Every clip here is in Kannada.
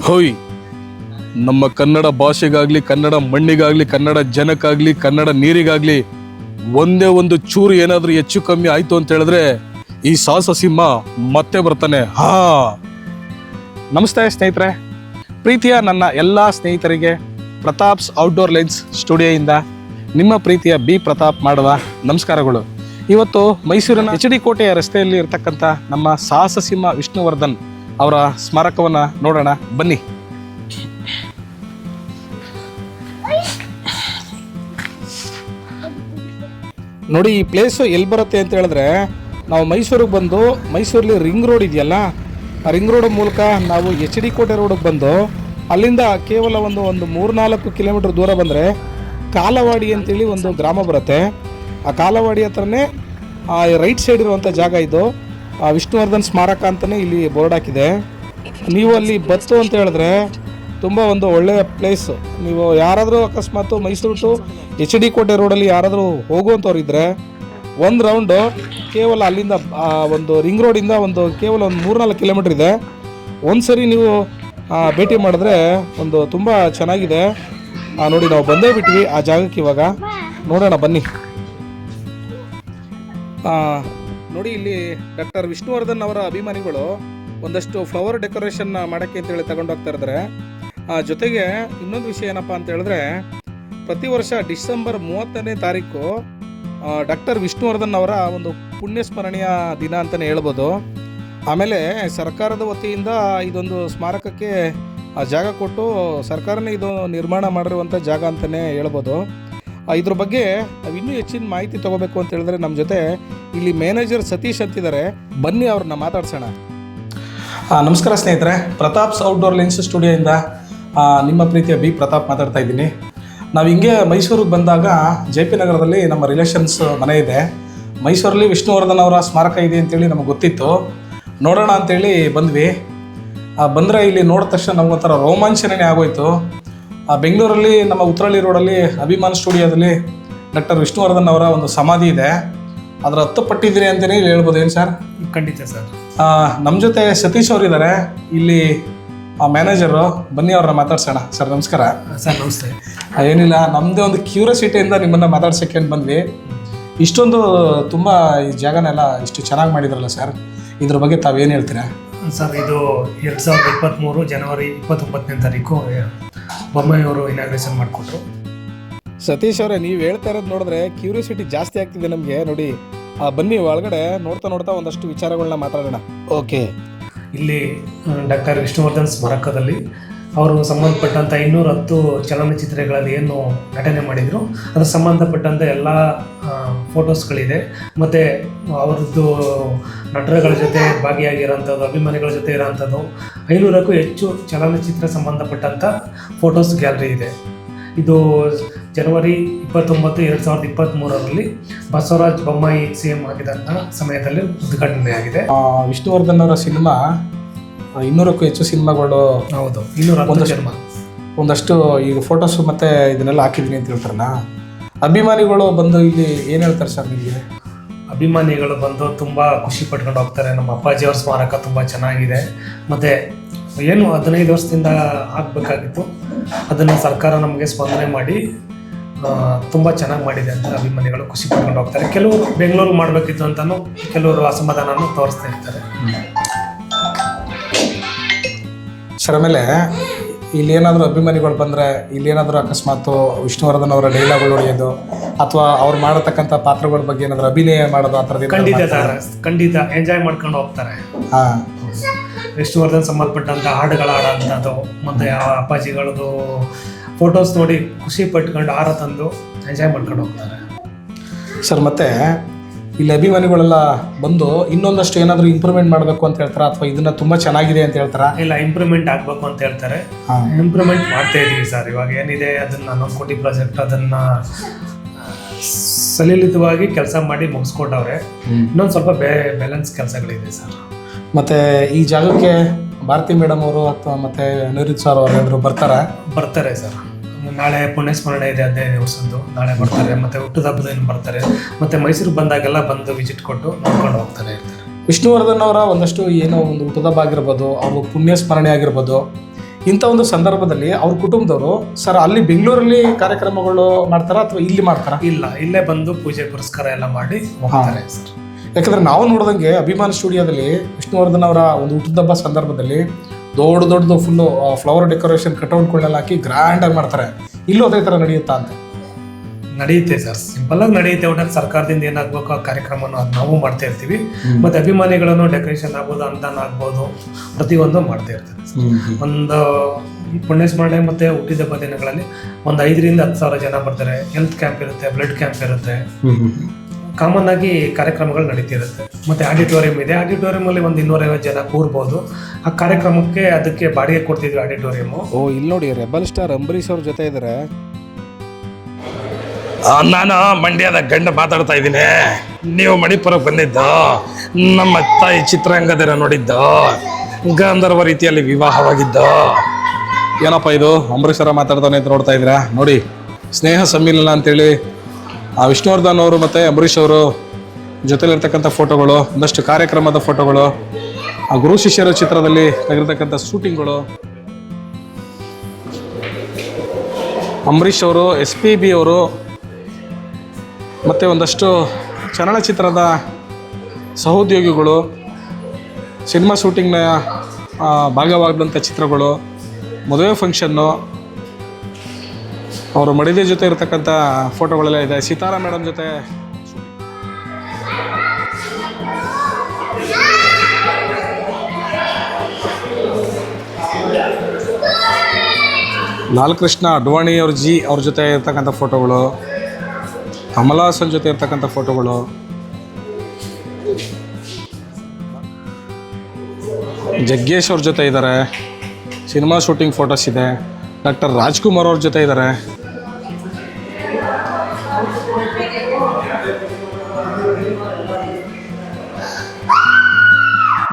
ಹೋಯ್ ನಮ್ಮ ಕನ್ನಡ ಭಾಷೆಗಾಗ್ಲಿ, ಕನ್ನಡ ಮಣ್ಣಿಗಾಗ್ಲಿ, ಕನ್ನಡ ಜನಕ್ಕಾಗ್ಲಿ, ಕನ್ನಡ ನೀರಿಗಾಗ್ಲಿ ಒಂದೇ ಒಂದು ಚೂರು ಏನಾದ್ರೂ ಹೆಚ್ಚು ಕಮ್ಮಿ ಆಯ್ತು ಅಂತ ಹೇಳಿದ್ರೆ ಈ ಸಾಹಸ ಸಿಂಹ ಮತ್ತೆ ಬರ್ತಾನೆ. ನಮಸ್ತೆ ಸ್ನೇಹಿತರೆ, ಪ್ರೀತಿಯ ನನ್ನ ಎಲ್ಲ ಸ್ನೇಹಿತರಿಗೆ ಪ್ರತಾಪ್ಸ್ ಔಟ್ಡೋರ್ ಲೈನ್ಸ್ ಸ್ಟುಡಿಯೋಯಿಂದ ನಿಮ್ಮ ಪ್ರೀತಿಯ ಬಿ ಪ್ರತಾಪ್ ಮಾಡುವ ನಮಸ್ಕಾರಗಳು. ಇವತ್ತು ಮೈಸೂರಿನ HD ಕೋಟೆಯ ರಸ್ತೆಯಲ್ಲಿ ಇರ್ತಕ್ಕಂಥ ನಮ್ಮ ಸಾಹಸ ಸಿಂಹ ವಿಷ್ಣುವರ್ಧನ್ ಅವರ ಸ್ಮಾರಕವನ್ನು ನೋಡೋಣ ಬನ್ನಿ. ನೋಡಿ, ಈ ಪ್ಲೇಸು ಎಲ್ಲಿ ಬರುತ್ತೆ ಅಂತ ಹೇಳಿದ್ರೆ, ನಾವು ಮೈಸೂರಿಗೆ ಬಂದು ಮೈಸೂರಲ್ಲಿ ರಿಂಗ್ ರೋಡ್ ಇದೆಯಲ್ಲ, ಆ ರಿಂಗ್ ರೋಡ್ ಮೂಲಕ ನಾವು HD ಕೋಟೆ ರೋಡಿಗೆ ಬಂದು ಅಲ್ಲಿಂದ ಕೇವಲ ಒಂದು 3-4 ಕಿಲೋಮೀಟರ್ ದೂರ ಬಂದರೆ ಕಾಲವಾಡಿ ಅಂತೇಳಿ ಒಂದು ಗ್ರಾಮ ಬರುತ್ತೆ. ಆ ಕಾಲವಾಡಿ ಹತ್ರನೇ ರೈಟ್ ಸೈಡ್ ಇರುವಂಥ ಜಾಗ ಇದು. ವಿಷ್ಣುವರ್ಧನ್ ಸ್ಮಾರಕ ಅಂತಲೇ ಇಲ್ಲಿ ಬೋರ್ಡ್ ಹಾಕಿದೆ. ನೀವು ಅಲ್ಲಿ ಬತ್ತು ಅಂತ ಹೇಳಿದ್ರೆ ತುಂಬ ಒಂದು ಒಳ್ಳೆಯ ಪ್ಲೇಸು. ನೀವು ಯಾರಾದರೂ ಅಕಸ್ಮಾತು ಮೈಸೂರು ಟು HD ಕೋಟೆ ರೋಡಲ್ಲಿ ಯಾರಾದರೂ ಹೋಗುವಂಥವ್ರು ಇದ್ದರೆ ಒಂದು ರೌಂಡು ಕೇವಲ ಅಲ್ಲಿಂದ ಒಂದು ರಿಂಗ್ ರೋಡಿಂದ ಕೇವಲ ಒಂದು 3-4 ಕಿಲೋಮೀಟ್ರ್ ಇದೆ. ಒಂದು ಸರಿ ನೀವು ಭೇಟಿ ಮಾಡಿದ್ರೆ ಒಂದು ತುಂಬ ಚೆನ್ನಾಗಿದೆ. ನೋಡಿ, ನಾವು ಬಂದೇ ಬಿಟ್ವಿ ಆ ಜಾಗಕ್ಕೆ. ಇವಾಗ ನೋಡೋಣ ಬನ್ನಿ. ನೋಡಿ, ಇಲ್ಲಿ ಡಾಕ್ಟರ್ ವಿಷ್ಣುವರ್ಧನ್ ಅವರ ಅಭಿಮಾನಿಗಳು ಒಂದಷ್ಟು ಫ್ಲವರ್ ಡೆಕೋರೇಷನ್ ಮಾಡೋಕ್ಕೆ ಅಂತೇಳಿ ತಗೊಂಡೋಗ್ತಾ ಇದ್ದಾರೆ. ಜೊತೆಗೆ ಇನ್ನೊಂದು ವಿಷಯ ಏನಪ್ಪ ಅಂತ ಹೇಳಿದ್ರೆ, ಪ್ರತಿ ವರ್ಷ ಡಿಸೆಂಬರ್ 30ನೇ ತಾರೀಕು ಡಾಕ್ಟರ್ ವಿಷ್ಣುವರ್ಧನ್ ಅವರ ಒಂದು ಪುಣ್ಯಸ್ಮರಣೀಯ ದಿನ ಅಂತಲೇ ಹೇಳ್ಬೋದು. ಆಮೇಲೆ ಸರ್ಕಾರದ ವತಿಯಿಂದ ಇದೊಂದು ಸ್ಮಾರಕಕ್ಕೆ ಜಾಗ ಕೊಟ್ಟು ಸರ್ಕಾರನೇ ಇದು ನಿರ್ಮಾಣ ಮಾಡಿರುವಂಥ ಜಾಗ ಅಂತಲೇ ಹೇಳ್ಬೋದು. ಇದ್ರ ಬಗ್ಗೆ ನಾವು ಇನ್ನೂ ಹೆಚ್ಚಿನ ಮಾಹಿತಿ ತೊಗೋಬೇಕು ಅಂತ ಹೇಳಿದ್ರೆ ನಮ್ಮ ಜೊತೆ ಇಲ್ಲಿ ಮ್ಯಾನೇಜರ್ ಸತೀಶ್ ಅಂತಿದ್ದಾರೆ. ಬನ್ನಿ, ಅವ್ರನ್ನ ಮಾತಾಡ್ಸೋಣ. ನಮಸ್ಕಾರ ಸ್ನೇಹಿತರೆ, ಪ್ರತಾಪ್ಸ್ ಔಟ್ಡೋರ್ ಲೈನ್ಸ್ ಸ್ಟುಡಿಯೋಯಿಂದ ನಿಮ್ಮ ಪ್ರೀತಿಯ ಬಿ ಪ್ರತಾಪ್ ಮಾತಾಡ್ತಾ ಇದ್ದೀನಿ. ನಾವು ಹಿಂಗೆ ಮೈಸೂರಿಗೆ ಬಂದಾಗ JP ನಗರದಲ್ಲಿ ನಮ್ಮ ರಿಲೇಷನ್ಸ್ ಮನೆ ಇದೆ. ಮೈಸೂರಲ್ಲಿ ವಿಷ್ಣುವರ್ಧನ್ ಅವರ ಸ್ಮಾರಕ ಇದೆ ಅಂತೇಳಿ ನಮಗೆ ಗೊತ್ತಿತ್ತು. ನೋಡೋಣ ಅಂತೇಳಿ ಬಂದ್ವಿ. ಬಂದರೆ ಇಲ್ಲಿ ನೋಡಿದ ತಕ್ಷಣ ನಮಗೊಂಥರ ರೋಮಾಂಚನನೇ ಆಗೋಯ್ತು. ಬೆಂಗಳೂರಲ್ಲಿ ನಮ್ಮ ಉತ್ತರಳ್ಳಿ ರೋಡಲ್ಲಿ ಅಭಿಮಾನ್ ಸ್ಟುಡಿಯೋದಲ್ಲಿ ಡಾಕ್ಟರ್ ವಿಷ್ಣುವರ್ಧನ್ ಅವರ ಒಂದು ಸಮಾಧಿ ಇದೆ. ಅದರ 10 ಪಟ್ಟಿದ್ದೀರಿ ಅಂತಲೇ ಹೇಳ್ಬೋದು. ಏನು ಸರ್? ಖಂಡಿತ ಸರ್. ನಮ್ಮ ಜೊತೆ ಸತೀಶ್ ಅವರು ಇದ್ದಾರೆ, ಇಲ್ಲಿ ಮ್ಯಾನೇಜರು. ಬನ್ನಿ, ಅವ್ರನ್ನ ಮಾತಾಡ್ಸೋಣ. ಸರ್ ನಮಸ್ಕಾರ. ಸರ್ ನಮಸ್ತೆ. ಏನಿಲ್ಲ, ನಮ್ಮದೇ ಒಂದು ಕ್ಯೂರಿಯಾಸಿಟಿಯಿಂದ ನಿಮ್ಮನ್ನು ಮಾತಾಡ್ಸೋಕ್ಕೆ ಬಂದ್ವಿ. ಇಷ್ಟೊಂದು ತುಂಬ ಈ ಜಾಗನೆಲ್ಲ ಇಷ್ಟು ಚೆನ್ನಾಗಿ ಮಾಡಿದ್ರಲ್ಲ ಸರ್, ಇದ್ರ ಬಗ್ಗೆ ತಾವೇನು ಹೇಳ್ತೀರಾ? ಸರ್, ಇದು 2023 ಜನವರಿ 29ನೇ ತಾರೀಕು ಬೊಮ್ಮಾಯಿಯವರು ಇನಾಗ್ರೇಷನ್ ಮಾಡಿಕೊಟ್ರು. ಸತೀಶ್ ಅವರೇ, ನೀವು ಹೇಳ್ತಾ ಇರೋದು ನೋಡಿದ್ರೆ ಕ್ಯೂರಿಯಾಸಿಟಿ ಜಾಸ್ತಿ ಆಗ್ತಿದೆ ನಮಗೆ. ನೋಡಿ, ಬನ್ನಿ ಒಳಗಡೆ ನೋಡ್ತಾ ಒಂದಷ್ಟು ವಿಚಾರಗಳನ್ನ ಮಾತಾಡೋಣ. ಓಕೆ. ಇಲ್ಲಿ ಡಾಕ್ಟರ್ ವಿಷ್ಣುವರ್ಧನ್ ಸ್ಮಾರಕದಲ್ಲಿ ಅವರು ಸಂಬಂಧಪಟ್ಟಂಥ 210 ಚಲನಚಿತ್ರಗಳಲ್ಲಿ ಏನು ನಟನೆ ಮಾಡಿದರು ಅದರ ಸಂಬಂಧಪಟ್ಟಂಥ ಎಲ್ಲ ಫೋಟೋಸ್ಗಳಿದೆ. ಮತ್ತು ಅವರದ್ದು ನಟರುಗಳ ಜೊತೆ ಭಾಗಿಯಾಗಿರೋಂಥದ್ದು, ಅಭಿಮಾನಿಗಳ ಜೊತೆ ಇರೋಂಥದ್ದು 500ಕ್ಕೂ ಹೆಚ್ಚು ಚಲನಚಿತ್ರ ಸಂಬಂಧಪಟ್ಟಂಥ ಫೋಟೋಸ್ ಗ್ಯಾಲರಿ ಇದೆ. ಇದು ಜನವರಿ 29, 2023ರಲ್ಲಿ ಬಸವರಾಜ ಬೊಮ್ಮಾಯಿ CM ಆಗಿದ್ದಂಥ ಸಮಯದಲ್ಲಿ ಉದ್ಘಾಟನೆ ಆಗಿದೆ. ವಿಷ್ಣುವರ್ಧನ್ ಅವರ ಸಿನಿಮಾ 200ಕ್ಕೂ ಹೆಚ್ಚು ಸಿನಿಮಾಗಳು. ಹೌದು, 210 ಸಿನಿಮಾ. ಒಂದಷ್ಟು ಈಗ ಫೋಟೋಸು ಮತ್ತು ಇದನ್ನೆಲ್ಲ ಹಾಕಿದ್ದೀನಿ ಅಂತ ಹೇಳ್ತಾರಲ್ಲ, ಅಭಿಮಾನಿಗಳು ಬಂದು ಇಲ್ಲಿ ಏನು ಹೇಳ್ತಾರೆ ಸರ್ ನಿಮಗೆ? ಅಭಿಮಾನಿಗಳು ಬಂದು ತುಂಬ ಖುಷಿ ಪಟ್ಕೊಂಡು ಹೋಗ್ತಾರೆ. ನಮ್ಮ ಅಪ್ಪಾಜಿಯವ್ರ ಸ್ಮಾರಕ ತುಂಬ ಚೆನ್ನಾಗಿದೆ, ಮತ್ತು ಏನು 15 ವರ್ಷದಿಂದ ಆಗಬೇಕಾಗಿತ್ತು ಅದನ್ನು ಸರ್ಕಾರ ನಮಗೆ ಸ್ಪಂದನೆ ಮಾಡಿ ತುಂಬ ಚೆನ್ನಾಗಿ ಮಾಡಿದೆ ಅಂತ ಅಭಿಮಾನಿಗಳು ಖುಷಿ ಪಟ್ಕೊಂಡು ಹೋಗ್ತಾರೆ. ಕೆಲವರು ಬೆಂಗಳೂರು ಮಾಡಬೇಕಿತ್ತು ಅಂತಲೂ ಕೆಲವರು ಅಸಮಾಧಾನನೂ ತೋರಿಸ್ತಾ ಇರ್ತಾರೆ. ಸರ್, ಆಮೇಲೆ ಇಲ್ಲೇನಾದರೂ ಅಭಿಮಾನಿಗಳು ಬಂದರೆ ಇಲ್ಲೇನಾದರೂ ಅಕಸ್ಮಾತ್ ವಿಷ್ಣುವರ್ಧನ್ ಅವರ ಡೈಲಾಗ್ಗಳು ಹೊಡೆಯೋದು ಅಥವಾ ಅವ್ರು ಮಾಡತಕ್ಕಂಥ ಪಾತ್ರಗಳ ಬಗ್ಗೆ ಏನಾದರೂ ಅಭಿನಯ ಮಾಡೋದು ಆ ಥರದ್ದು? ಖಂಡಿತ ಎಂಜಾಯ್ ಮಾಡ್ಕೊಂಡು ಹೋಗ್ತಾರೆ. ಹಾಂ, ವಿಷ್ಣುವರ್ಧನ್ ಸಂಬಂಧಪಟ್ಟಂಥ ಹಾಡುಗಳು ಆಡೋಂಥದ್ದು ಮತ್ತು ಅಪ್ಪಾಜಿಗಳದ್ದು ಫೋಟೋಸ್ ನೋಡಿ ಖುಷಿ ಪಟ್ಕೊಂಡು ಹಾರ ತಂದು ಎಂಜಾಯ್ ಮಾಡ್ಕೊಂಡು ಹೋಗ್ತಾರೆ. ಸರ್, ಮತ್ತು ಇಲ್ಲಿ ಅಭಿಮಾನಿಗಳೆಲ್ಲ ಬಂದು ಇನ್ನೊಂದಷ್ಟು ಏನಾದರೂ ಇಂಪ್ರೂವ್ಮೆಂಟ್ ಮಾಡಬೇಕು ಅಂತ ಹೇಳ್ತಾರಾ ಅಥವಾ ಇದನ್ನು ತುಂಬ ಚೆನ್ನಾಗಿದೆ ಅಂತ ಹೇಳ್ತಾರಾ? ಇಲ್ಲ, ಇಂಪ್ರೂವ್ಮೆಂಟ್ ಆಗಬೇಕು ಅಂತ ಹೇಳ್ತಾರೆ. ಇಂಪ್ರೂವ್ಮೆಂಟ್ ಮಾಡ್ತಾ ಇದ್ದೀವಿ ಸರ್. ಇವಾಗ ಏನಿದೆ ಅದನ್ನು 11 ಕೋಟಿ ಪ್ರಾಜೆಕ್ಟ್ ಅದನ್ನು ಸಲಿಲಿತವಾಗಿ ಕೆಲಸ ಮಾಡಿ ಮುಗಿಸ್ಕೊಟ್ಟವ್ರೆ. ಇನ್ನೊಂದು ಸ್ವಲ್ಪ ಬ್ಯಾಲೆನ್ಸ್ ಕೆಲಸಗಳಿದೆ ಸರ್. ಮತ್ತು ಈ ಜಾಗಕ್ಕೆ ಭಾರತಿ ಮೇಡಮ್ ಅವರು ಅಥವಾ ಮತ್ತು ಅನಿರುದ್ಧ್ ಸರ್ ಅವರು ಏನಾದರೂ ಬರ್ತಾರೆ ಸರ್. ನಾಳೆ ಪುಣ್ಯಸ್ಮರಣೆ ಇದೆ 15 ವರ್ಷದ್ದು, ನಾಳೆ ಬರ್ತಾರೆ. ಮತ್ತು ಹುಟ್ಟದ ಹಬ್ಬದ ಬರ್ತಾರೆ. ಮತ್ತು ಮೈಸೂರಿಗೆ ಬಂದಾಗೆಲ್ಲ ಬಂದು ವಿಸಿಟ್ ಕೊಟ್ಟು ನೋಡ್ಕೊಂಡು ಹೋಗ್ತಾನೆ ಇರ್ತಾರೆ. ವಿಷ್ಣುವರ್ಧನ್ ಅವರ ಒಂದಷ್ಟು ಏನೋ ಒಂದು ಹುಟ್ಟದ ಹಬ್ಬ ಆಗಿರ್ಬೋದು, ಅವ್ರ ಪುಣ್ಯಸ್ಮರಣೆ ಆಗಿರ್ಬೋದು, ಇಂಥ ಒಂದು ಸಂದರ್ಭದಲ್ಲಿ ಅವ್ರ ಕುಟುಂಬದವರು ಸರ್ ಅಲ್ಲಿ ಬೆಂಗಳೂರಲ್ಲಿ ಕಾರ್ಯಕ್ರಮಗಳು ಮಾಡ್ತಾರಾ ಅಥವಾ ಇಲ್ಲಿ ಮಾಡ್ತಾರಾ? ಇಲ್ಲ, ಇಲ್ಲೇ ಬಂದು ಪೂಜೆ ಪುರಸ್ಕಾರ ಎಲ್ಲ ಮಾಡಿ ಹೋಗ್ತಾರೆ ಸರ್. ಯಾಕಂದ್ರೆ ನಾವು ನೋಡಿದಂಗೆ ಅಭಿಮಾನ್ ಸ್ಟುಡಿಯೋದಲ್ಲಿ ವಿಷ್ಣುವರ್ಧನ್ ಅವರ ಒಂದು ಹುಟ್ಟಿದಬ್ಬ ಸಂದರ್ಭದಲ್ಲಿ ದೊಡ್ಡದು ಫುಲ್ಲು ಫ್ಲವರ್ ಡೆಕೋರೇಷನ್ ಕಟೌಟ್ಗಳನ್ನೆಲ್ಲ ಹಾಕಿ ಗ್ರ್ಯಾಂಡಾಗಿ ಮಾಡ್ತಾರೆ. ಇಲ್ಲೂ ಅದೇ ಥರ ನಡೆಯುತ್ತಾ ಅಂತ? ನಡೆಯುತ್ತೆ ಸರ್, ಸಿಂಪಲ್ ಆಗಿ ನಡೆಯುತ್ತೆ. ಒಟ್ಟಾಗಿ ಸರ್ಕಾರದಿಂದ ಏನಾಗಬೇಕು ಆ ಕಾರ್ಯಕ್ರಮವನ್ನು ಅದು ನಾವು ಮಾಡ್ತಾ ಇರ್ತೀವಿ. ಮತ್ತೆ ಅಭಿಮಾನಿಗಳನ್ನು ಡೆಕೋರೇಷನ್ ಆಗ್ಬೋದು, ಅನುದಾನ ಆಗ್ಬೋದು, ಪ್ರತಿಯೊಂದು ಮಾಡ್ತಾ ಇರ್ತಾರೆ. ಒಂದು ಪುಣ್ಯಸ್ಮರಣೆ ಮತ್ತೆ ಹುಟ್ಟಿದಬ್ಬ ದಿನಗಳಲ್ಲಿ ಒಂದು 5,000 to 10,000 ಜನ ಬರ್ತಾರೆ. ಹೆಲ್ತ್ ಕ್ಯಾಂಪ್ ಇರುತ್ತೆ, ಬ್ಲಡ್ ಕ್ಯಾಂಪ್ ಇರುತ್ತೆ, ಕಾಮನ್ ಆಗಿ ಕಾರ್ಯಕ್ರಮಗಳು ನಡೀತಿರುತ್ತೆ. ಮತ್ತೆ ಆಡಿಟೋರಿಯಂ ಇದೆ, ಆಡಿಟೋರಿಯಂ ಅಲ್ಲಿ ಒಂದು 250 ಜನ ಕೂರ್ಬೋದು. ಆ ಕಾರ್ಯಕ್ರಮಕ್ಕೆ ಅದಕ್ಕೆ ಬಾಡಿಗೆ ಕೊಡ್ತಿದ್ವಿ ಆಡಿಟೋರಿಯಂ. ಇಲ್ಲಿ ನೋಡಿ ರೆಬಲ್ ಸ್ಟಾರ್ ಅಂಬರೀಶ್ ಅವ್ರ ಜೊತೆ ಇದ್ದಾರೆ. ನಾನು ಮಂಡ್ಯದ ಗಂಡ ಮಾತಾಡ್ತಾ ಇದ್ದೀನಿ. ನೀವು ಮಣಿಪುರಕ್ಕೆ ಬಂದಿದ್ದು, ನಮ್ಮ ತಾಯಿ ಚಿತ್ರರಂಗದ ನೋಡಿದ್ದು, ಗಾಂಧರ್ವ ರೀತಿಯಲ್ಲಿ ವಿವಾಹವಾಗಿದ್ದು. ಏನಪ್ಪ ಇದು ಅಂಬರೀಶ್ ಅವರ ಮಾತಾಡ್ತಾನೆ ಅಂತ ನೋಡ್ತಾ ಇದ್ದೀರಾ? ನೋಡಿ, ಸ್ನೇಹ ಸಮ್ಮಿಲನ ಅಂತೇಳಿ ಆ ವಿಷ್ಣುವರ್ಧನ್ ಅವರು ಮತ್ತು ಅಂಬರೀಶ್ ಅವರು ಜೊತೆಲಿರ್ತಕ್ಕಂಥ ಫೋಟೋಗಳು, ಒಂದಷ್ಟು ಕಾರ್ಯಕ್ರಮದ ಫೋಟೋಗಳು, ಆ ಗುರು ಶಿಷ್ಯರ ಚಿತ್ರದಲ್ಲಿ ತೆಗೆದಿರ್ತಕ್ಕಂಥ ಶೂಟಿಂಗ್ಗಳು, ಅಂಬರೀಶ್ ಅವರು, SPB ಅವರು ಮತ್ತು ಒಂದಷ್ಟು ಚಲನಚಿತ್ರದ ಸಹೋದ್ಯೋಗಿಗಳು, ಸಿನಿಮಾ ಶೂಟಿಂಗ್ನ ಭಾಗವಾದಂಥ ಚಿತ್ರಗಳು, ಮದುವೆ ಫಂಕ್ಷನ್ನು, ಅವರು ಮಡಿದೆ ಜೊತೆ ಇರತಕ್ಕಂಥ ಫೋಟೋಗಳೆಲ್ಲ ಇದೆ. ಸೀತಾರಾ ಮೇಡಮ್ ಜೊತೆ ಲಾಲ್ಕೃಷ್ಣ ಅಡ್ವಾಣಿ ಅವ್ರ ಜೊತೆ ಇರ್ತಕ್ಕಂಥ ಫೋಟೋಗಳು, ಕಮಲ್ ಹಾಸನ್ ಜೊತೆ ಇರ್ತಕ್ಕಂಥ ಫೋಟೋಗಳು, ಜಗ್ಗೇಶ್ ಅವ್ರ ಜೊತೆ ಇದ್ದಾರೆ, ಸಿನಿಮಾ ಶೂಟಿಂಗ್ ಫೋಟೋಸ್ ಇದೆ, ಡಾಕ್ಟರ್ ರಾಜ್ಕುಮಾರ್ ಅವ್ರ ಜೊತೆ ಇದ್ದಾರೆ,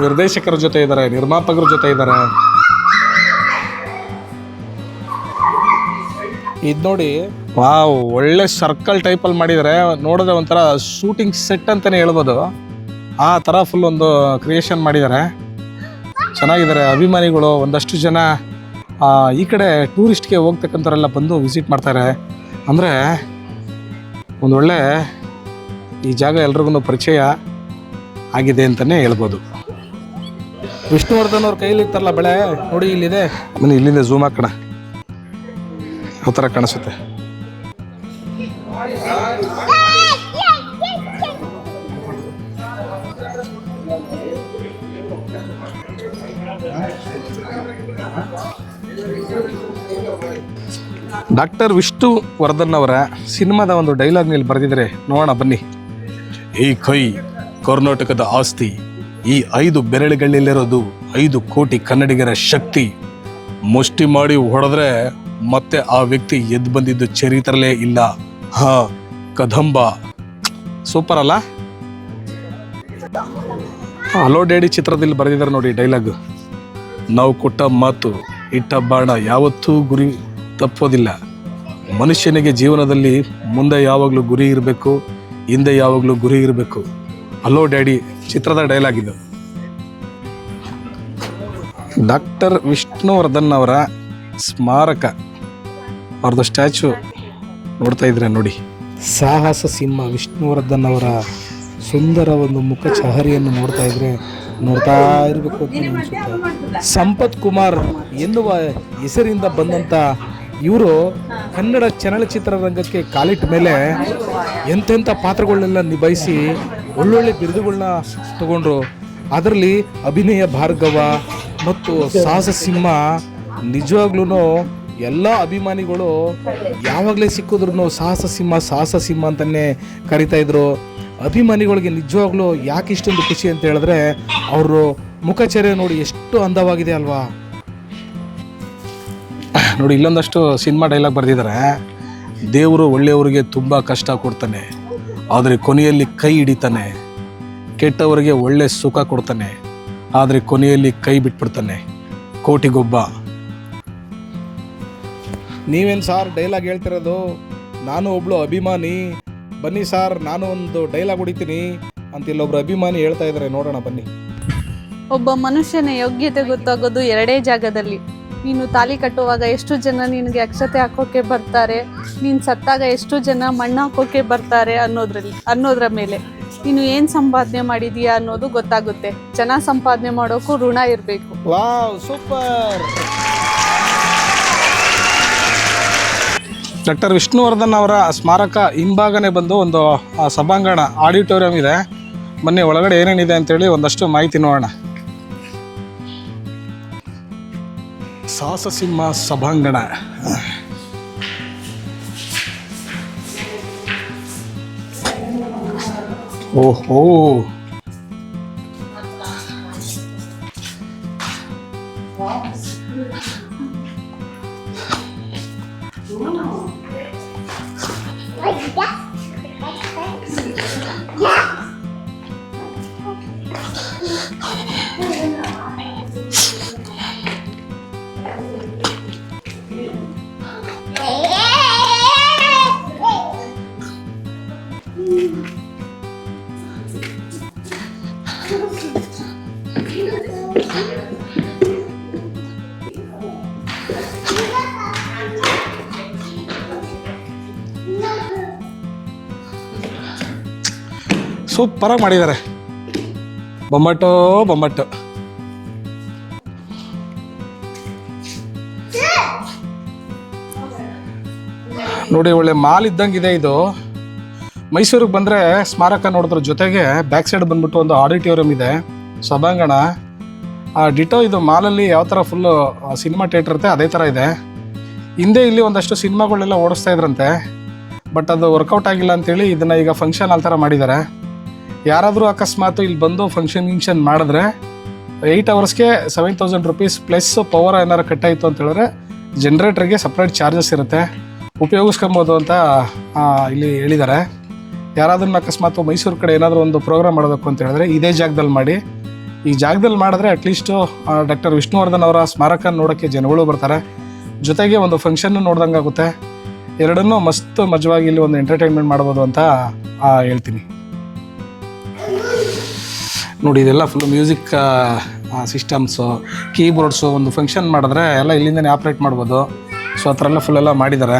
ನಿರ್ದೇಶಕರ ಜೊತೆ ಇದ್ದಾರೆ, ನಿರ್ಮಾಪಕರ ಜೊತೆ ಇದ್ದಾರೆ. ಇದು ನೋಡಿ, ವಾವ್, ಒಳ್ಳೆ ಸರ್ಕಲ್ ಟೈಪಲ್ಲಿ ಮಾಡಿದರೆ, ನೋಡಿದ್ರೆ ಒಂಥರ ಶೂಟಿಂಗ್ ಸೆಟ್ ಅಂತಲೇ ಹೇಳ್ಬೋದು. ಆ ಥರ ಫುಲ್ ಒಂದು ಕ್ರಿಯೇಷನ್ ಮಾಡಿದ್ದಾರೆ, ಚೆನ್ನಾಗಿದ್ದಾರೆ. ಅಭಿಮಾನಿಗಳು ಒಂದಷ್ಟು ಜನ ಈ ಕಡೆ ಟೂರಿಸ್ಟ್ಗೆ ಹೋಗ್ತಕ್ಕಂಥವರೆಲ್ಲ ಬಂದು ವಿಸಿಟ್ ಮಾಡ್ತಾರೆ. ಅಂದರೆ ಒಂದು ಒಳ್ಳೆ ಈ ಜಾಗ ಎಲ್ರಿಗೂ ಪರಿಚಯ ಆಗಿದೆ ಅಂತಲೇ ಹೇಳ್ಬೋದು. ವಿಷ್ಣುವರ್ಧನ್ ಅವ್ರ ಕೈಲಿ ಇರ್ತಾರಲ್ಲ ಬೆಳೆ ನೋಡಿ, ಇಲ್ಲಿದೆ. ಬನ್ನಿ, ಇಲ್ಲಿಂದ ಝೂಮ್ ಹಾಕೋಣ, ಯಾವ ಥರ ಕಾಣಿಸುತ್ತೆ. ಡಾಕ್ಟರ್ ವಿಷ್ಣುವರ್ಧನ್ ಅವರ ಸಿನಿಮಾದ ಒಂದು ಡೈಲಾಗ್ ಮೇಲೆ ಬರೆದಿದ್ದಾರೆ, ನೋಡೋಣ ಬನ್ನಿ. ಈ ಕೈ ಕರ್ನಾಟಕದ ಆಸ್ತಿ, ಈ 5 ಬೆರಳುಗಳಲ್ಲಿರೋದು 5 ಕೋಟಿ ಕನ್ನಡಿಗರ ಶಕ್ತಿ. ಮುಷ್ಟಿ ಮಾಡಿ ಹೊಡೆದ್ರೆ ಮತ್ತೆ ಆ ವ್ಯಕ್ತಿ ಎದ್ದು ಬಂದಿದ್ದು ಚರಿತ್ರಲೇ ಇಲ್ಲ. ಹಾ, ಕದಂಬ. ಸೂಪರ್ ಅಲ್ಲ? ಹಲೋ ಡ್ಯಾಡಿ ಚಿತ್ರದಲ್ಲಿ ಬರೆದಿದ್ದಾರೆ ನೋಡಿ ಡೈಲಾಗ್. ನಾವು ಕೊಟ್ಟ ಮಾತು, ಇಟ್ಟ ಬಾಣ ಯಾವತ್ತೂ ಗುರಿ ತಪ್ಪೋದಿಲ್ಲ. ಮನುಷ್ಯನಿಗೆ ಜೀವನದಲ್ಲಿ ಮುಂದೆ ಯಾವಾಗಲೂ ಗುರಿ ಇರಬೇಕು, ಹಿಂದೆ ಯಾವಾಗಲೂ ಗುರಿ ಇರಬೇಕು. ಹಲೋ ಡ್ಯಾಡಿ ಚಿತ್ರದ ಡೈಲಾಗ್ ಇದು. ಡಾಕ್ಟರ್ ವಿಷ್ಣುವರ್ಧನ್ ಅವರ ಸ್ಮಾರಕ, ಅವ್ರದ್ದು ಸ್ಟ್ಯಾಚು ನೋಡ್ತಾ ಇದ್ರೆ ನೋಡಿ. ಸಾಹಸ ಸಿಂಹ ವಿಷ್ಣುವರ್ಧನ್ ಅವರ ಸುಂದರ ಒಂದು ಮುಖ ಚಹರಿಯನ್ನು ನೋಡ್ತಾ ಇದ್ರೆ ನೋಡ್ತಾ ಇರಬೇಕು ಅಂತ ಅನಿಸುತ್ತೆ. ಸಂಪತ್ ಕುಮಾರ್ ಎನ್ನುವ ಹೆಸರಿಂದ ಬಂದಂಥ ಇವರು ಕನ್ನಡ ಚಲನಚಿತ್ರರಂಗಕ್ಕೆ ಕಾಲಿಟ್ಟ ಮೇಲೆ ಎಂತೆಂಥ ಪಾತ್ರಗಳನ್ನೆಲ್ಲ ನಿಭಾಯಿಸಿ ಒಳ್ಳೊಳ್ಳೆ ಬಿರುದುಗಳನ್ನ ತಗೊಂಡ್ರು. ಅದರಲ್ಲಿ ಅಭಿನಯ ಭಾರ್ಗವ ಮತ್ತು ಸಾಹಸ ಸಿಂಹ ನಿಜವಾಗ್ಲೂ ಎಲ್ಲ ಅಭಿಮಾನಿಗಳು ಯಾವಾಗಲೇ ಸಿಕ್ಕಿದ್ರು ಸಾಹಸ ಸಿಂಹ ಅಂತಲೇ ಕರಿತಾ ಇದ್ರು. ಅಭಿಮಾನಿಗಳಿಗೆ ನಿಜವಾಗ್ಲೂ ಯಾಕೆ ಇಷ್ಟೊಂದು ಖುಷಿ ಅಂತ ಹೇಳಿದ್ರೆ ಅವರು ಮುಖಚರ್ಯೆ ನೋಡಿ ಎಷ್ಟು ಅಂದವಾಗಿದೆ ಅಲ್ವಾ. ನೋಡಿ, ಇಲ್ಲೊಂದಷ್ಟು ಸಿನಿಮಾ ಡೈಲಾಗ್ ಬರೆದಿದ್ದಾರೆ. ದೇವರು ಒಳ್ಳೆಯವರಿಗೆ ತುಂಬ ಕಷ್ಟ ಕೊಡ್ತಾನೆ, ಆದರೆ ಕೊನೆಯಲ್ಲಿ ಕೈ ಹಿಡಿತಾನೆ. ಕೆಟ್ಟವರಿಗೆ ಒಳ್ಳೆ ಸುಖ ಕೊಡ್ತಾನೆ, ಆದರೆ ಕೊನೆಯಲ್ಲಿ ಕೈ ಬಿಟ್ಬಿಡ್ತಾನೆ. ಕೋಟಿಗೊಬ್ಬ. ನೀವೇನು ಸಾರ್ ಡೈಲಾಗ್ ಹೇಳ್ತಿರೋದು? ನಾನು ಒಬ್ಳು ಅಭಿಮಾನಿ, ಬನ್ನಿ ಸಾರ್ ನಾನು ಒಂದು ಡೈಲಾಗ್ ಹೊಡಿತೀನಿ ಅಂತ ಇಲ್ಲೊಬ್ರು ಅಭಿಮಾನಿ ಹೇಳ್ತಾ ಇದ್ದಾರೆ. ನೋಡೋಣ ಬನ್ನಿ. ಒಬ್ಬ ಮನುಷ್ಯನ ಯೋಗ್ಯತೆ ಗೊತ್ತಾಗೋದು 2 ಜಾಗದಲ್ಲಿ, ನೀನು ತಾಲಿ ಕಟ್ಟುವಾಗ ಎಷ್ಟು ಜನ ನಿನಗೆ ಅಕ್ಷತೆ ಹಾಕೋಕೆ ಬರ್ತಾರೆ, ನೀನು ಸತ್ತಾಗ ಎಷ್ಟು ಜನ ಮಣ್ಣು ಹಾಕೋಕೆ ಬರ್ತಾರೆ ಅನ್ನೋದ್ರ ಮೇಲೆ ನೀನು ಏನು ಸಂಪಾದನೆ ಮಾಡಿದೀಯಾ ಅನ್ನೋದು ಗೊತ್ತಾಗುತ್ತೆ. ಜನ ಸಂಪಾದನೆ ಮಾಡೋಕ್ಕೂ ಋಣ ಇರಬೇಕು. Wow, super. ಡಾಕ್ಟರ್ ವಿಷ್ಣುವರ್ಧನ್ ಅವರ ಸ್ಮಾರಕ ಹಿಂಭಾಗನೆ ಬಂದು ಒಂದು ಸಭಾಂಗಣ ಆಡಿಟೋರಿಯಂ ಇದೆ. ಬನ್ನಿ ಒಳಗಡೆ ಏನೇನಿದೆ ಅಂತೇಳಿ ಒಂದಷ್ಟು ಮಾಹಿತಿ ನೋಡೋಣ. ಸಾಹಸಸಿಂಹ ಸಭಾಂಗಣ. ಓಹೋ, ಸೂಪರಾಗಿ ಮಾಡಿದ್ದಾರೆ. ಬೊಂಬಾಟು ಬೊಂಬಾಟು. ನೋಡಿ, ಒಳ್ಳೆ ಮಾಲ್ ಇದ್ದಂಗಿದೆ ಇದು. ಮೈಸೂರಿಗೆ ಬಂದರೆ ಸ್ಮಾರಕ ನೋಡಿದ್ರ ಜೊತೆಗೆ ಬ್ಯಾಕ್ ಸೈಡ್ ಬಂದ್ಬಿಟ್ಟು ಒಂದು ಆಡಿಟೋರಿಯಂ ಇದೆ, ಸಭಾಂಗಣ. ಡಿಟೋ ಇದು ಮಾಲಲ್ಲಿ ಯಾವ ಥರ ಫುಲ್ಲು ಸಿನಿಮಾ ಥಿಯೇಟರ್ ಇರುತ್ತೆ ಅದೇ ಥರ ಇದೆ. ಹಿಂದೆ ಇಲ್ಲಿ ಒಂದಷ್ಟು ಸಿನಿಮಾಗಳೆಲ್ಲ ಓಡಿಸ್ತಾ ಇದ್ರಂತೆ, ಬಟ್ ಅದು ವರ್ಕೌಟ್ ಆಗಿಲ್ಲ ಅಂತೇಳಿ ಇದನ್ನು ಈಗ ಫಂಕ್ಷನ್ ಹಾಲ್ ಥರ ಮಾಡಿದ್ದಾರೆ. ಯಾರಾದರೂ ಅಕಸ್ಮಾತು ಇಲ್ಲಿ ಬಂದು ಫಂಕ್ಷನ್ ಮಾಡಿದ್ರೆ 8 ಅವರ್ಸ್ಗೆ 7,000 rupees ಪ್ಲಸ್ ಪವರ್ ಏನಾರು ಕಟ್ಟಾಯಿತು ಅಂತ ಹೇಳಿದ್ರೆ ಜನ್ರೇಟ್ರಿಗೆ ಸಪ್ರೇಟ್ ಚಾರ್ಜಸ್ ಇರುತ್ತೆ, ಉಪಯೋಗಿಸ್ಕೊಬೋದು ಅಂತ ಇಲ್ಲಿ ಹೇಳಿದ್ದಾರೆ. ಯಾರಾದ್ರೂ ಅಕಸ್ಮಾತು ಮೈಸೂರು ಕಡೆ ಏನಾದರೂ ಒಂದು ಪ್ರೋಗ್ರಾಮ್ ಮಾಡೋದಕ್ಕೆ ಅಂತ ಹೇಳಿದ್ರೆ ಇದೇ ಜಾಗದಲ್ಲಿ ಮಾಡಿ. ಈ ಜಾಗದಲ್ಲಿ ಮಾಡಿದ್ರೆ ಅಟ್ಲೀಸ್ಟು ಡಾಕ್ಟರ್ ವಿಷ್ಣುವರ್ಧನ್ ಅವರ ಸ್ಮಾರಕ ನೋಡೋಕ್ಕೆ ಜನಗಳು ಬರ್ತಾರೆ, ಜೊತೆಗೆ ಒಂದು ಫಂಕ್ಷನ್ನು ನೋಡ್ದಂಗೆ ಆಗುತ್ತೆ. ಎರಡನ್ನೂ ಮಸ್ತ್ ಮಜವಾಗಿ ಇಲ್ಲಿ ಒಂದು ಎಂಟರ್ಟೈನ್ಮೆಂಟ್ ಮಾಡ್ಬೋದು ಅಂತ ಹೇಳ್ತೀನಿ. ನೋಡಿ, ಇದೆಲ್ಲ ಫುಲ್ಲು ಮ್ಯೂಸಿಕ್ ಸಿಸ್ಟಮ್ಸು, ಕೀಬೋರ್ಡ್ಸು. ಒಂದು ಫಂಕ್ಷನ್ ಮಾಡಿದ್ರೆ ಎಲ್ಲ ಇಲ್ಲಿಂದನೇ ಆಪ್ರೇಟ್ ಮಾಡ್ಬೋದು. ಸೊ ಆ ಥರ ಎಲ್ಲ ಫುಲ್ಲೆಲ್ಲ ಮಾಡಿದ್ದಾರೆ.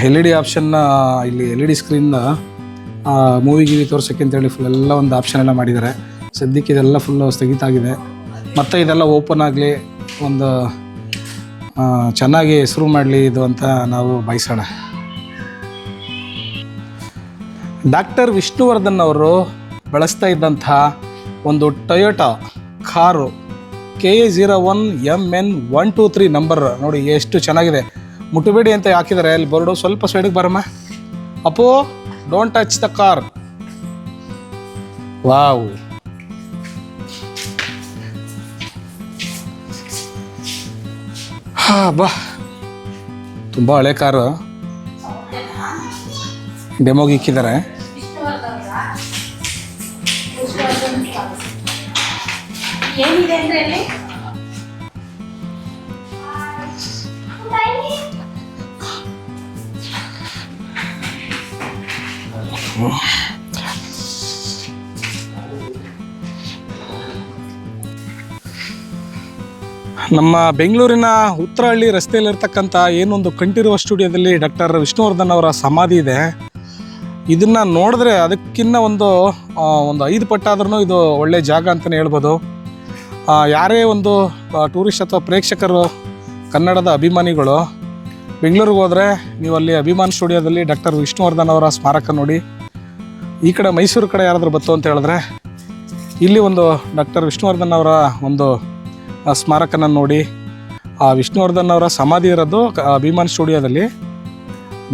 LED ಆಪ್ಷನ್ನ ಇಲ್ಲಿ LED ಸ್ಕ್ರೀನ್ ಮೂವಿ ಗಿವಿ ತೋರ್ಸೋಕ್ಕೆ ಅಂತೇಳಿ ಫುಲ್ಲೆಲ್ಲ ಒಂದು ಆಪ್ಷನ್ ಎಲ್ಲ ಮಾಡಿದ್ದಾರೆ. ಸದ್ಯಕ್ಕೆ ಇದೆಲ್ಲ ಫುಲ್ಲು ಸ್ಥಗಿತ ಆಗಿದೆ. ಮತ್ತು ಇದೆಲ್ಲ ಓಪನ್ ಆಗಲಿ, ಒಂದು ಚೆನ್ನಾಗಿ ಹೆಸರು ಮಾಡಲಿ ಇದು ಅಂತ ನಾವು ಬಯಸೋಣ. ಡಾಕ್ಟರ್ ವಿಷ್ಣುವರ್ಧನ್ ಅವರು ಬಳಸ್ತಾ ಇದ್ದಂತಹ ಒಂದು ಟೊಯೋಟಾ ಕಾರು KA01MN123 ನಂಬರ್ ನೋಡಿ ಎಷ್ಟು ಚೆನ್ನಾಗಿದೆ. ಮುಟ್ಟಬೇಡಿ ಅಂತ ಹಾಕಿದ್ದಾರೆ ಅಲ್ಲಿ ಬೋರ್ಡು. ಸ್ವಲ್ಪ ಸೈಡಿಗೆ ಬರಮ್ಮ ಅಪ್ಪೋ, don't touch the car. Wow, ಬಾ, ತುಂಬ ಹಳೆ ಕಾರು ಡೆಮೋಗೆ ಇಕ್ಕಿದ್ದಾರೆ. ಏನಿದೆ ಅಂದ್ರೆ ಅಲ್ಲಿ ನಮ್ಮ ಬೆಂಗಳೂರಿನ ಉತ್ತರಹಳ್ಳಿ ರಸ್ತೆಯಲ್ಲಿರ್ತಕ್ಕಂಥ ಏನೊಂದು ಕಂಠೀರವ ಸ್ಟುಡಿಯೋದಲ್ಲಿ ಡಾಕ್ಟರ್ ವಿಷ್ಣುವರ್ಧನ್ ಅವರ ಸಮಾಧಿ ಇದೆ. ಇದನ್ನು ನೋಡಿದ್ರೆ ಅದಕ್ಕಿಂತ ಒಂದು 5 ಪಟ್ಟಾದ್ರೂ ಇದು ಒಳ್ಳೆ ಜಾಗ ಅಂತಲೇ ಹೇಳ್ಬೋದು. ಯಾರೇ ಒಂದು ಟೂರಿಸ್ಟ್ ಅಥವಾ ಪ್ರೇಕ್ಷಕರು, ಕನ್ನಡದ ಅಭಿಮಾನಿಗಳು ಬೆಂಗಳೂರಿಗೆ ಹೋದರೆ ನೀವು ಅಲ್ಲಿ ಅಭಿಮಾನ್ ಸ್ಟುಡಿಯೋದಲ್ಲಿ ಡಾಕ್ಟರ್ ವಿಷ್ಣುವರ್ಧನ್ ಅವರ ಸ್ಮಾರಕ ನೋಡಿ. ಈ ಕಡೆ ಮೈಸೂರು ಕಡೆ ಯಾರಾದರೂ ಬತ್ತು ಅಂತ ಹೇಳಿದ್ರೆ ಇಲ್ಲಿ ಒಂದು ಡಾಕ್ಟರ್ ವಿಷ್ಣುವರ್ಧನ್ ಅವರ ಒಂದು ಸ್ಮಾರಕನ ನೋಡಿ. ಆ ವಿಷ್ಣುವರ್ಧನ್ ಅವರ ಸಮಾಧಿ ಇರೋದು ಅಭಿಮಾನ್ ಸ್ಟುಡಿಯೋದಲ್ಲಿ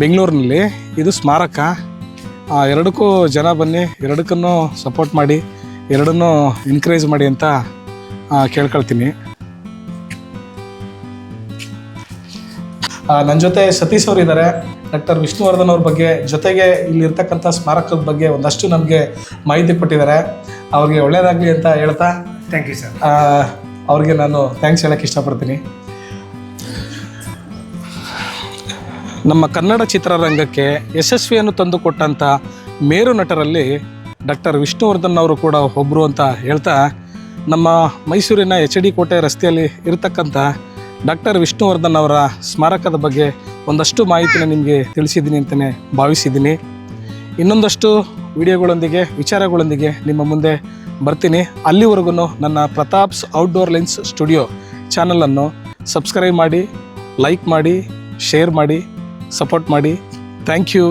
ಬೆಂಗಳೂರಿನಲ್ಲಿ. ಇದು ಸ್ಮಾರಕ. ಎರಡಕ್ಕೂ ಜನ ಬನ್ನಿ, ಎರಡಕ್ಕೂ ಸಪೋರ್ಟ್ ಮಾಡಿ, ಎರಡನ್ನೂ ಎನ್ಕರೇಜ್ ಮಾಡಿ ಅಂತ ಕೇಳ್ಕೊಳ್ತೀನಿ. ನನ್ನ ಜೊತೆ ಸತೀಶ್ ಅವರು ಇದ್ದಾರೆ, ಡಾಕ್ಟರ್ ವಿಷ್ಣುವರ್ಧನ್ ಅವ್ರ ಬಗ್ಗೆ, ಜೊತೆಗೆ ಇಲ್ಲಿರ್ತಕ್ಕಂಥ ಸ್ಮಾರಕದ ಬಗ್ಗೆ ಒಂದಷ್ಟು ನಮಗೆ ಮಾಹಿತಿ ಕೊಟ್ಟಿದ್ದಾರೆ. ಅವ್ರಿಗೆ ಒಳ್ಳೆಯದಾಗಲಿ ಅಂತ ಹೇಳ್ತಾ ಥ್ಯಾಂಕ್ ಯು ಸರ್. ಅವ್ರಿಗೆ ನಾನು ಥ್ಯಾಂಕ್ಸ್ ಹೇಳೋಕ್ಕೆ ಇಷ್ಟಪಡ್ತೀನಿ. ನಮ್ಮ ಕನ್ನಡ ಚಿತ್ರರಂಗಕ್ಕೆ ಯಶಸ್ವಿಯನ್ನು ತಂದುಕೊಟ್ಟಂಥ ಮೇರು ನಟರಲ್ಲಿ ಡಾಕ್ಟರ್ ವಿಷ್ಣುವರ್ಧನ್ ಅವರು ಕೂಡ ಒಬ್ಬರು ಅಂತ ಹೇಳ್ತಾ ನಮ್ಮ ಮೈಸೂರಿನ HD ಕೋಟೆ ರಸ್ತೆಯಲ್ಲಿ ಇರತಕ್ಕಂಥ ಡಾಕ್ಟರ್ ವಿಷ್ಣುವರ್ಧನ್ ಅವರ ಸ್ಮಾರಕದ ಬಗ್ಗೆ ಒಂದಷ್ಟು ಮಾಹಿತಿನ ನಿಮಗೆ ತಿಳಿಸಿದ್ದೀನಿ ಅಂತಲೇ ಭಾವಿಸಿದ್ದೀನಿ. ಇನ್ನೊಂದಷ್ಟು ವಿಡಿಯೋಗಳೊಂದಿಗೆ ವಿಚಾರಗಳೊಂದಿಗೆ ನಿಮ್ಮ ಮುಂದೆ ಬರ್ತೀನಿ. ಅಲ್ಲಿವರೆಗೂ ನನ್ನ ಪ್ರತಾಪ್ಸ್ ಔಟ್ಡೋರ್ ಲೆನ್ಸ್ ಸ್ಟುಡಿಯೋ ಚಾನಲನ್ನು ಸಬ್ಸ್ಕ್ರೈಬ್ ಮಾಡಿ, ಲೈಕ್ ಮಾಡಿ, ಶೇರ್ ಮಾಡಿ, ಸಪೋರ್ಟ್ ಮಾಡಿ. Thank you.